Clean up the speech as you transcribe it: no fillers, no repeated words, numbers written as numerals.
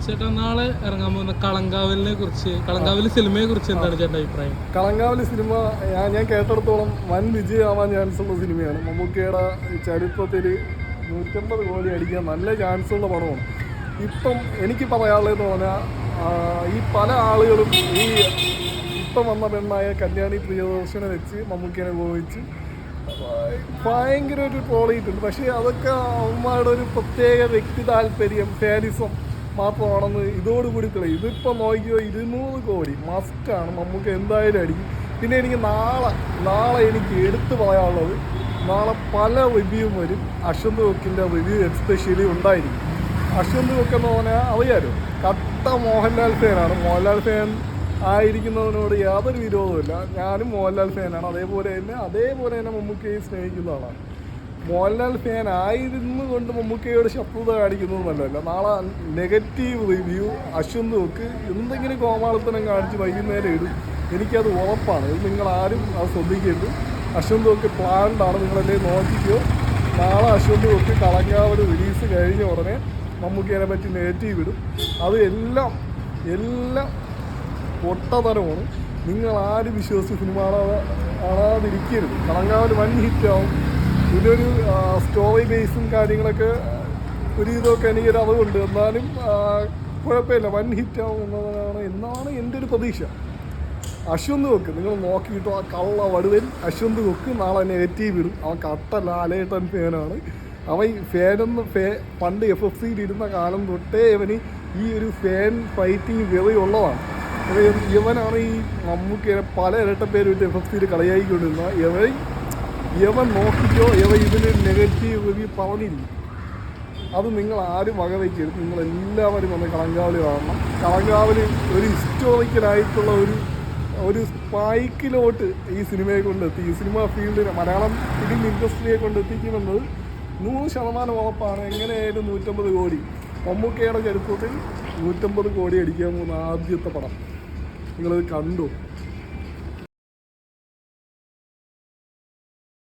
ചേട്ടാ നാളെ ഇറങ്ങാൻ പോകുന്ന കളങ്കാവൽ സിനിമയെ കുറിച്ച് എന്താണ് ചേട്ടൻ്റെ അഭിപ്രായം? കളങ്കാവൽ സിനിമ ഞാൻ കേട്ടിടത്തോളം വൻ വിജയമാവാൻ ചാൻസ് ഉള്ള സിനിമയാണ്. മമ്മൂക്കയുടെ ചരിത്രത്തിൽ 150 കോടി അടിക്കാൻ നല്ല ചാൻസ് ഉള്ള പടമാണ്. ഇപ്പം എനിക്ക് പറയാനുള്ളതെന്ന് പറഞ്ഞാൽ ഈ പല ആളുകളും ഇപ്പം വന്ന പെണ്ണായ കല്യാണി പ്രിയദർശനെ വെച്ച് മമ്മൂക്കേനെ ഉപയോഗിച്ച് ഭയങ്കര ഒരു ട്രോൾ ചെയ്തിട്ടുണ്ട്. പക്ഷേ അതൊക്കെ അവന്മാരുടെ ഒരു പ്രത്യേക വ്യക്തി താല്പര്യം, ഫാനിസം മാത്രമാണെന്ന് ഇതോടുകൂടി തെളിയും. ഇതിപ്പോൾ നോക്കിയോ 200 കോടി മസ്റ്റാണ്, മമ്മൂക്ക എന്തായാലും അടിക്കും. പിന്നെ എനിക്ക് നാളെ എനിക്ക് എടുത്തു പറയാനുള്ളത്, നാളെ പല റിവ്യൂവും വരും. അശ്വന്ത് കൊക്കിൻ്റെ റിവ്യൂ എസ്പെഷ്യലി ഉണ്ടായിരിക്കും. അശ്വന്ത് കൊക്കെന്ന് പറഞ്ഞാൽ അറിയാലോ, കട്ട മോഹൻലാൽ ഫാനാണ്. മോഹൻലാൽ ഫാൻ ആയിരിക്കുന്നതിനോട് യാതൊരു വിരോധമില്ല. ഞാനും മോഹൻലാൽ ഫാനാണ്. അതേപോലെ തന്നെ മമ്മൂക്കയെ സ്നേഹിക്കുന്ന ആളാണ്. മോഹൻലാൽ ഫാൻ ആയിരുന്നു കൊണ്ട് മമ്മൂക്കയോട് ശത്രുത കാണിക്കുന്നതൊന്നുമല്ല. നാളെ നെഗറ്റീവ് റിവ്യൂ അശ്വന്ത് കൊക്ക് എന്തെങ്കിലും കോമാളിത്തനം കാണിച്ച് വൈകുന്നേരം ഇടും. എനിക്കത് ഉറപ്പാണ്. ഇത് നിങ്ങളാരും അത് ശ്രദ്ധിക്കരുത്. അശ്വന്ത് കൊക്ക് പ്ലാൻഡാണ്. നിങ്ങളെന്നെ നോക്കിക്കോ. നാളെ അശ്വന്ത് കൊക്ക് കളങ്കാവൽ റിലീസ് കഴിഞ്ഞ ഉടനെ മമ്മൂക്കേനെ പറ്റി നെഗറ്റീവ് ഇടും. അത് എല്ലാം പൊട്ടതരമാണ്. നിങ്ങളാരും വിശ്വസിച്ച് സിനിമ കാണാതിരിക്കരുത്. കളങ്കാവൽ വൻ ഹിറ്റാവും. ഇതിലൊരു സ്റ്റോറി ബേസും കാര്യങ്ങളൊക്കെ ഒരു ഇതൊക്കെ എനിക്കൊരു അറിവുണ്ട്. എന്നാലും കുഴപ്പമില്ല, വൻ ഹിറ്റാവും എന്നാണ് എൻ്റെ ഒരു പ്രതീക്ഷ. അശ്വന്ത് കൊക്ക് നിങ്ങൾ നോക്കിയിട്ടു. ആ കള്ള വടുവൻ അശ്വന്ത് കൊക്ക് നാളെ നെഗറ്റീവ് ഇടും. അവൻ കട്ട ലാലേട്ടൻ ഫാനാണ്. അവൻ പണ്ട് FFCയിൽ ഇരുന്ന കാലം തൊട്ടേ ഇവന് ഈ ഒരു ഫാൻ ഫൈറ്റിങ് വെറിയുള്ളതാണ്. ഇവനാണ് ഈ മമ്മൂക്കേനെ പല ഇരട്ടപ്പേരും ഇട്ട് FFCയിൽ കളിയാക്കിക്കൊണ്ടിരുന്ന ഇവൻ നോക്കിക്കോ. ഇതിന് നെഗറ്റീവ് റിവ്യൂ പറഞ്ഞില്ല. അത് നിങ്ങൾ ആരും വകവയ്ക്കരുത്. നിങ്ങളെല്ലാവരും വന്ന് കളങ്കാവൽ കാണണം. കളങ്കാവൽ ഒരു ഹിസ്റ്റോറിക്കലായിട്ടുള്ള ഒരു സ്പൈക്കിലോട്ട് ഈ സിനിമയെ കൊണ്ടെത്തി. ഈ സിനിമ ഫീൽഡിനെ, മലയാളം ഫിലിം ഇൻഡസ്ട്രിയെ കൊണ്ടെത്തിക്കുമെന്നത് 100% ഉറപ്പാണ്. എങ്ങനെയായാലും 150 കോടി മമ്മൂക്കയുടെ ചരിത്രത്തിൽ 150 കോടി അടിക്കാൻ പോകുന്ന ആദ്യത്തെ പടം. നിങ്ങളത് കണ്ടു.